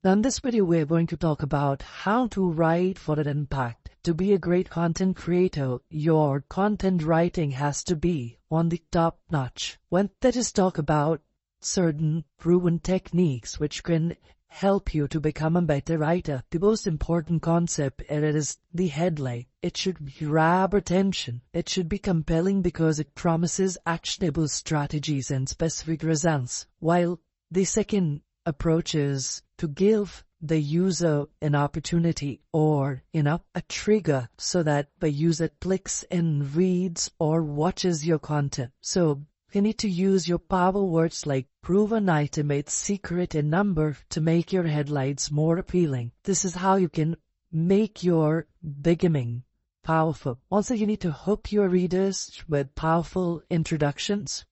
Now in this video we're going to talk about how to write for an impact. To be a great content creator, your content writing has to be on the top notch. Let us talk about certain proven techniques which can help you to become a better writer. The most important concept is the headline. It should grab attention. It should be compelling because it promises actionable strategies and specific results. While the second approach is to give the user an opportunity or, a trigger so that the user clicks and reads or watches your content. So you need to use your power words like proven item, secret, and number to make your headlines more appealing. This is how you can make your beginning powerful. Also, you need to hook your readers with powerful introductions.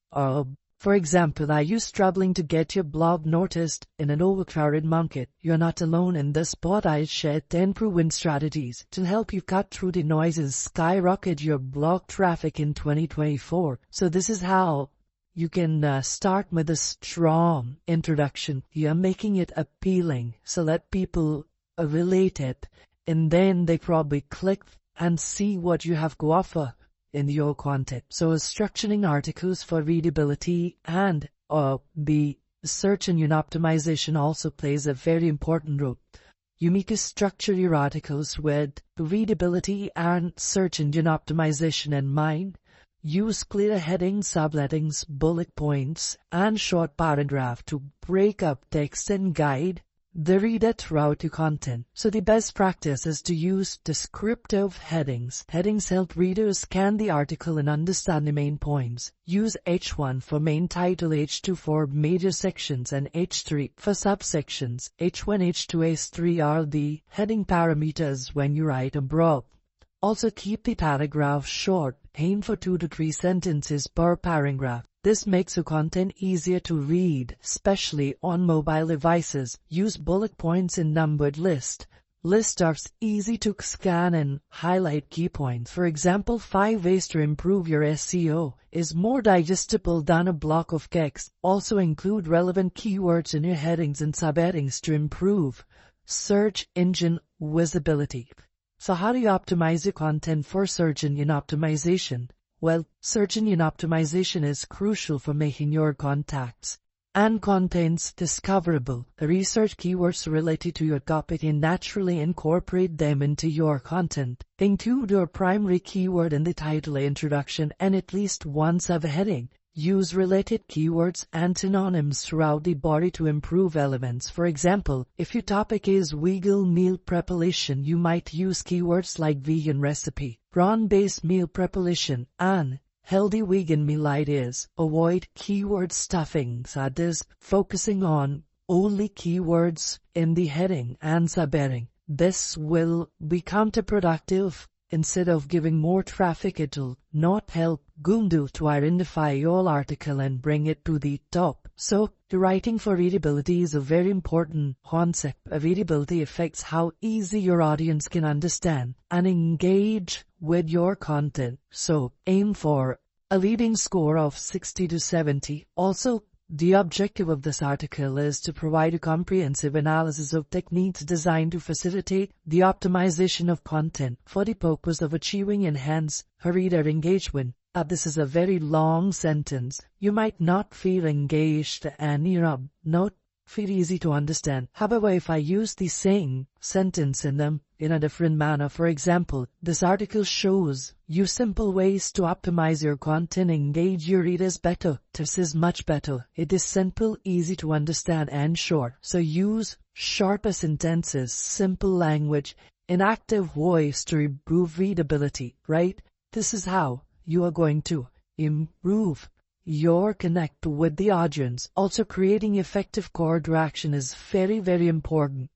For example, are you struggling to get your blog noticed in an overcrowded market? You're not alone in this spot. I share 10 proven strategies to help you cut through the noise and skyrocket your blog traffic in 2024. So this is how you can start with a strong introduction. You're making it appealing so that people relate it, and then they probably click and see what you have to offer in your content. So structuring articles for readability and the search engine optimization also plays a very important role. You need to structure your articles with readability and search engine optimization in mind. Use clear headings, subheadings, bullet points, and short paragraph to break up text and guide the reader throughout your content. So the best practice is to use descriptive headings. Headings help readers scan the article and understand the main points. Use H1 for main title, H2 for major sections, and H3 for subsections. H1, H2, H3 are the heading parameters when you write a blog. Also keep the paragraph short. Aim for 2 to 3 sentences per paragraph. This makes your content easier to read, especially on mobile devices. Use bullet points in numbered lists. Lists are easy to scan and highlight key points. For example, 5 ways to improve your SEO is more digestible than a block of text. Also include relevant keywords in your headings and subheadings to improve search engine visibility. So how do you optimize your content for search engine optimization? Well, search engine optimization is crucial for making your contacts and contents discoverable. Research keywords related to your topic and naturally incorporate them into your content. Include your primary keyword in the title, introduction, and at least one subheading. Use related keywords and synonyms throughout the body to improve elements. For example, if your topic is vegan meal preparation, you might use keywords like vegan recipe, prawn-based meal preparation, and healthy vegan meal ideas. Avoid keyword stuffing, that is, focusing on only keywords in the heading and subheading. This will be counterproductive. Instead of giving more traffic, it will not help Google to identify your article and bring it to the top. So, the writing for readability is a very important concept. Readability affects how easy your audience can understand and engage with your content. So, aim for a reading score of 60 to 70. Also, the objective of this article is to provide a comprehensive analysis of techniques designed to facilitate the optimization of content for the purpose of achieving enhanced reader engagement. This is a very long sentence. You might not feel engaged and not feel easy to understand. However, if I use the same sentence in a different manner, for example, this article shows you simple ways to optimize your content and engage your readers better. This is much better. It is simple, easy to understand, and short. So use sharper sentences, simple language, and active voice to improve readability, right? This is how you are going to improve your connect with the audience. Also, creating effective call to action is very, very important.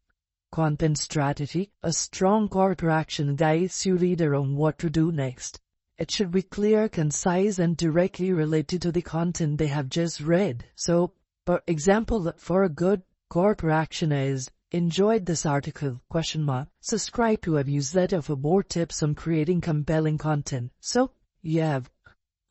Content strategy. A strong call to action guides your reader on what to do next. It should be clear, concise, and directly related to the content they have just read. So, for example, for a good call to action is, enjoyed this article, ? Subscribe to our newsletter for more tips on creating compelling content. So, you have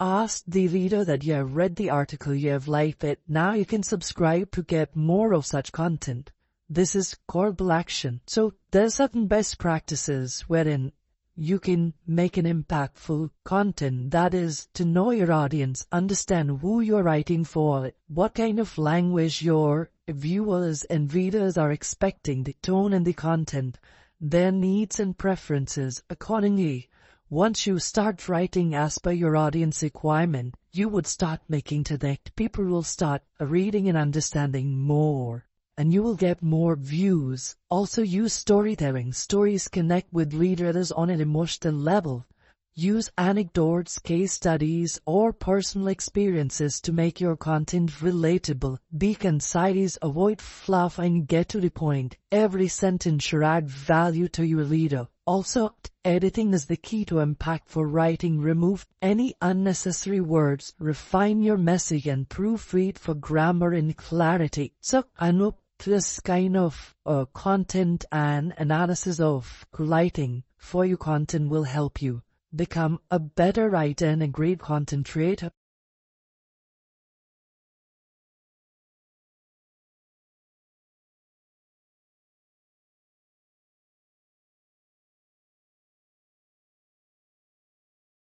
asked the reader that you have read the article, you have liked it. Now you can subscribe to get more of such content. This is callable action. So there's certain best practices wherein you can make an impactful content. That is to know your audience, understand who you're writing for, what kind of language your viewers and readers are expecting, the tone and the content, their needs and preferences. Accordingly, once you start writing as per your audience requirement, you would start making connect. People will start reading and understanding more, and you will get more views. Also use storytelling. Stories connect with readers on an emotional level. Use anecdotes, case studies, or personal experiences to make your content relatable. Be concise, avoid fluff, and get to the point. Every sentence should add value to your reader. Also, editing is the key to impactful writing. Remove any unnecessary words, refine your message, and proofread for grammar and clarity. So, I know this kind of content and analysis of writing for your content will help you become a better writer and a great content creator.